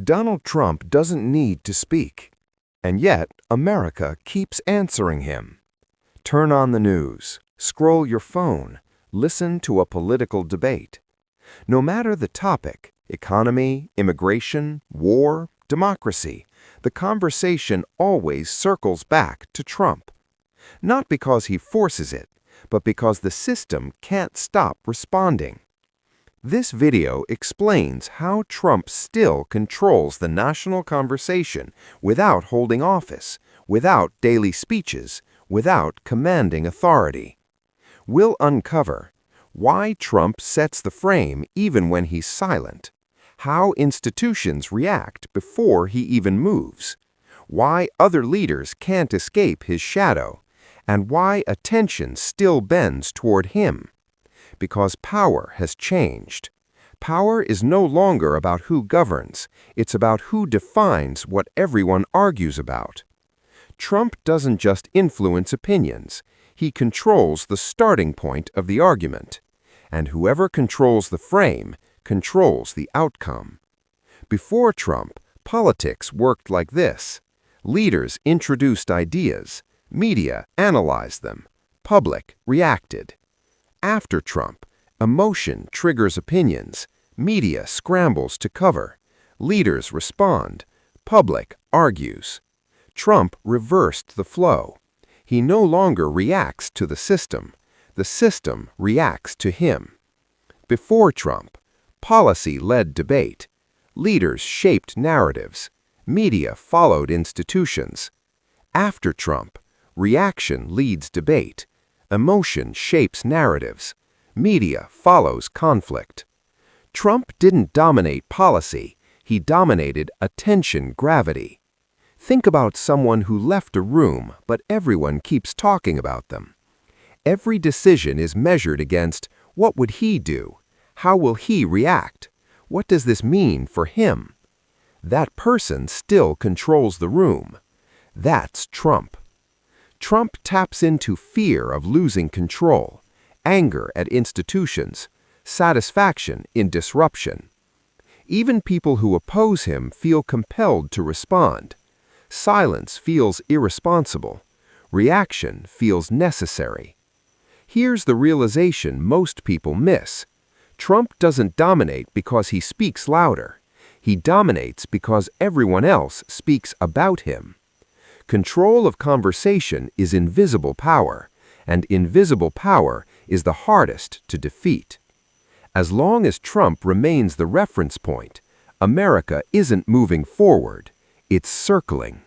Donald Trump doesn't need to speak, and yet America keeps answering him. Turn on the news, scroll your phone, listen to a political debate. No matter the topic, economy, immigration, war, democracy, the conversation always circles back to Trump. Not because he forces it, but because the system can't stop responding. This video explains how Trump still controls the national conversation without holding office, without daily speeches, without commanding authority. We'll uncover why Trump sets the frame even when he's silent, how institutions react before he even moves, why other leaders can't escape his shadow, and why attention still bends toward him. Because power has changed. Power is no longer about who governs, it's about who defines what everyone argues about. Trump doesn't just influence opinions, he controls the starting point of the argument. And whoever controls the frame controls the outcome. Before Trump, politics worked like this. Leaders introduced ideas, media analyzed them, public reacted. After Trump, emotion triggers opinions, media scrambles to cover, leaders respond, public argues. Trump reversed the flow. He no longer reacts to the system reacts to him. Before Trump, policy led debate. Leaders shaped narratives. Media followed institutions. After Trump, reaction leads debate. Emotion shapes narratives. Media follows conflict. Trump didn't dominate policy, he dominated attention gravity. Think about someone who left a room, but everyone keeps talking about them. Every decision is measured against what would he do? How will he react? What does this mean for him? That person still controls the room. That's Trump. Trump taps into fear of losing control, anger at institutions, satisfaction in disruption. Even people who oppose him feel compelled to respond. Silence feels irresponsible. Reaction feels necessary. Here's the realization most people miss. Trump doesn't dominate because he speaks louder. He dominates because everyone else speaks about him. Control of conversation is invisible power, and invisible power is the hardest to defeat. As long as Trump remains the reference point, America isn't moving forward, it's circling.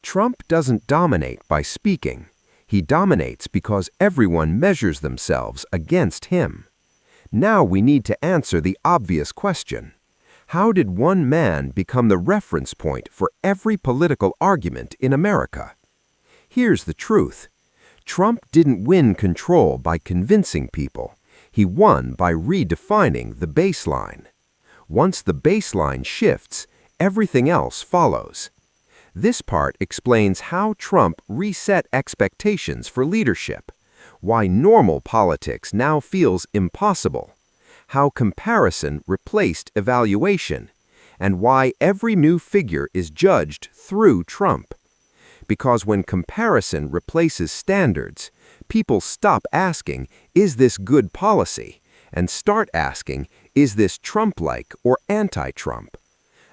Trump doesn't dominate by speaking. He dominates because everyone measures themselves against him. Now we need to answer the obvious question. How did one man become the reference point for every political argument in America? Here's the truth. Trump didn't win control by convincing people. He won by redefining the baseline. Once the baseline shifts, everything else follows. This part explains how Trump reset expectations for leadership, why normal politics now feels impossible, how comparison replaced evaluation, and why every new figure is judged through Trump. Because when comparison replaces standards, people stop asking, is this good policy? And start asking, is this Trump-like or anti-Trump?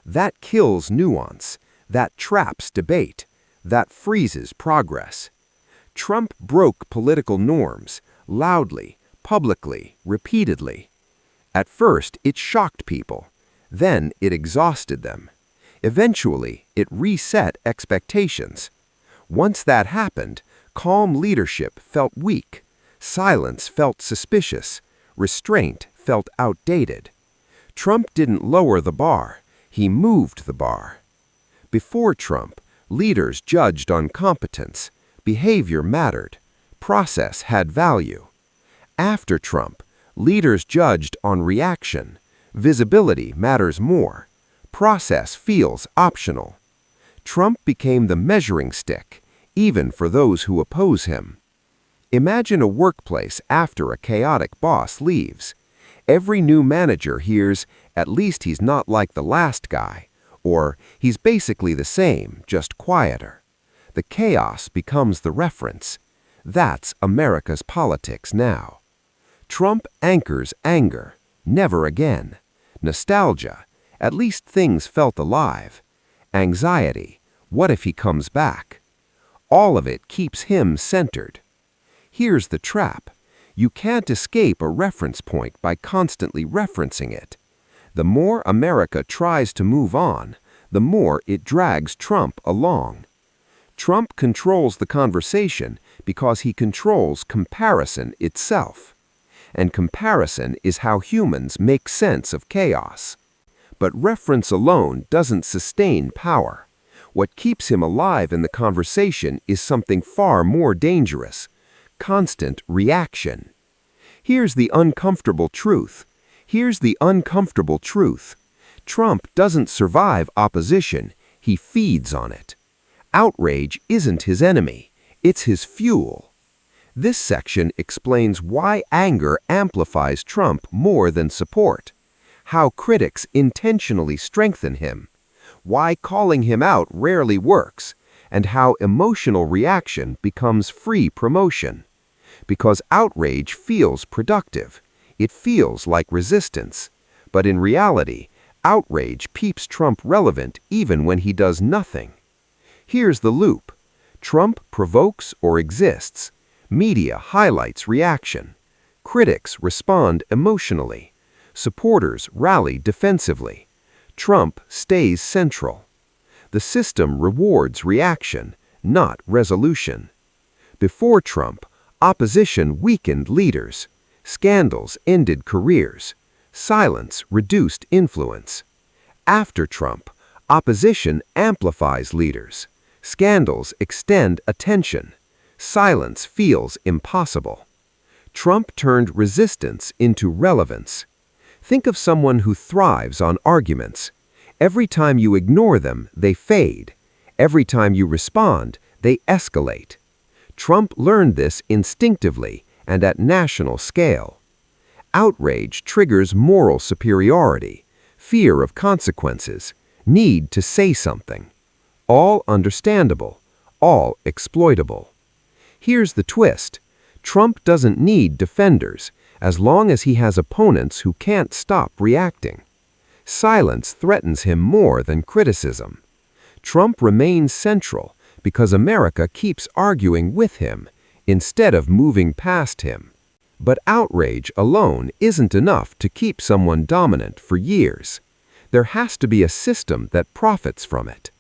That kills nuance. That traps debate. That freezes progress. Trump broke political norms, loudly, publicly, repeatedly. At first, it shocked people. Then it exhausted them. Eventually, it reset expectations. Once that happened, calm leadership felt weak. Silence felt suspicious. Restraint felt outdated. Trump didn't lower the bar. He moved the bar. Before Trump, leaders judged on competence. Behavior mattered. Process had value. After Trump, leaders judged on reaction. Visibility matters more. Process feels optional. Trump became the measuring stick, even for those who oppose him. Imagine a workplace after a chaotic boss leaves. Every new manager hears, "At least he's not like the last guy," or he's basically the same, just quieter. The chaos becomes the reference. That's America's politics now. Trump anchors anger, never again. Nostalgia, at least things felt alive. Anxiety, what if he comes back? All of it keeps him centered. Here's the trap. You can't escape a reference point by constantly referencing it. The more America tries to move on, the more it drags Trump along. Trump controls the conversation because he controls comparison itself. And comparison is how humans make sense of chaos. But reference alone doesn't sustain power. What keeps him alive in the conversation is something far more dangerous: constant reaction. Here's the uncomfortable truth. Trump doesn't survive opposition, he feeds on it. Outrage isn't his enemy, it's his fuel. This section explains why anger amplifies Trump more than support, how critics intentionally strengthen him, why calling him out rarely works, and how emotional reaction becomes free promotion. Because outrage feels productive. It feels like resistance. But in reality, outrage keeps Trump relevant even when he does nothing. Here's the loop. Trump provokes or exists. Media highlights reaction. Critics respond emotionally. Supporters rally defensively. Trump stays central. The system rewards reaction, not resolution. Before Trump, opposition weakened leaders. Scandals ended careers. Silence reduced influence. After Trump, opposition amplifies leaders. Scandals extend attention. Silence feels impossible. Trump turned resistance into relevance. Think of someone who thrives on arguments. Every time you ignore them, they fade. Every time you respond, they escalate. Trump learned this instinctively and at national scale. Outrage triggers moral superiority, fear of consequences, need to say something. All understandable, all exploitable. Here's the twist. Trump doesn't need defenders as long as he has opponents who can't stop reacting. Silence threatens him more than criticism. Trump remains central because America keeps arguing with him instead of moving past him. But outrage alone isn't enough to keep someone dominant for years. There has to be a system that profits from it.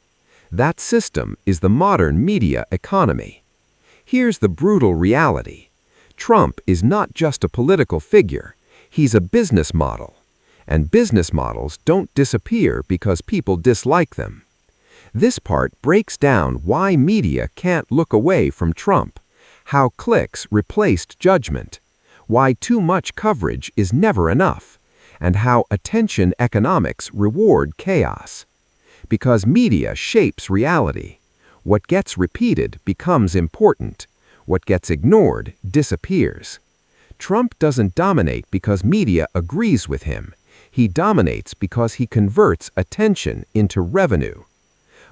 That system is the modern media economy. Here's the brutal reality. Trump is not just a political figure, he's a business model. And business models don't disappear because people dislike them. This part breaks down why media can't look away from Trump, how clicks replaced judgment, why too much coverage is never enough, and how attention economics reward chaos. Because media shapes reality. What gets repeated becomes important. What gets ignored disappears. Trump doesn't dominate because media agrees with him. He dominates because he converts attention into revenue.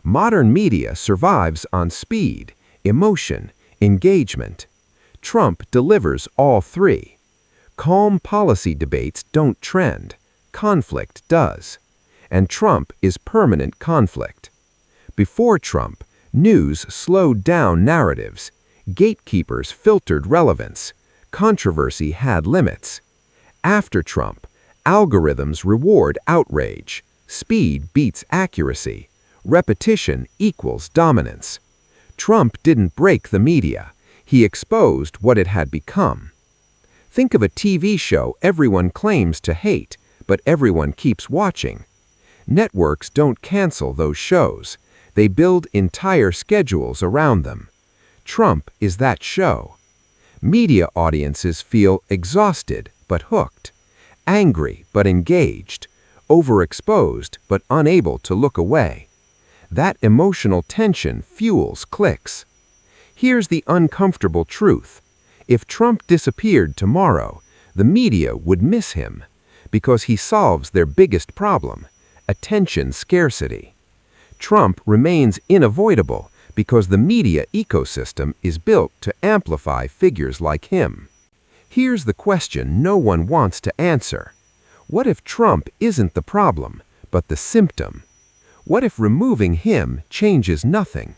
Modern media survives on speed, emotion, engagement. Trump delivers all three. Calm policy debates don't trend. Conflict does. And Trump is permanent conflict. Before Trump, news slowed down narratives. Gatekeepers filtered relevance. Controversy had limits. After Trump, algorithms reward outrage. Speed beats accuracy. Repetition equals dominance. Trump didn't break the media. He exposed what it had become. Think of a TV show everyone claims to hate, but everyone keeps watching. Networks don't cancel those shows. They build entire schedules around them. Trump is that show. Media audiences feel exhausted but hooked, angry but engaged, overexposed but unable to look away. That emotional tension fuels clicks. Here's the uncomfortable truth. If Trump disappeared tomorrow, the media would miss him because he solves their biggest problem: attention scarcity. Trump remains unavoidable because the media ecosystem is built to amplify figures like him. Here's the question no one wants to answer. What if Trump isn't the problem, but the symptom? What if removing him changes nothing?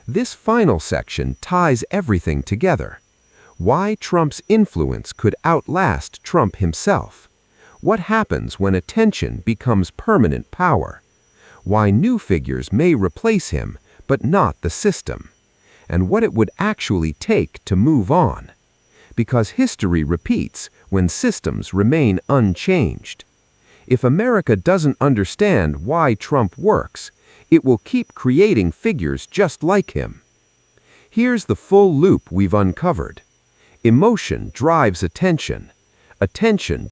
This final section ties everything together. Why Trump's influence could outlast Trump himself. What happens when attention becomes permanent power? Why new figures may replace him, but not the system. And what it would actually take to move on. Because history repeats when systems remain unchanged. If America doesn't understand why Trump works, it will keep creating figures just like him. Here's the full loop we've uncovered. Emotion drives attention. Attention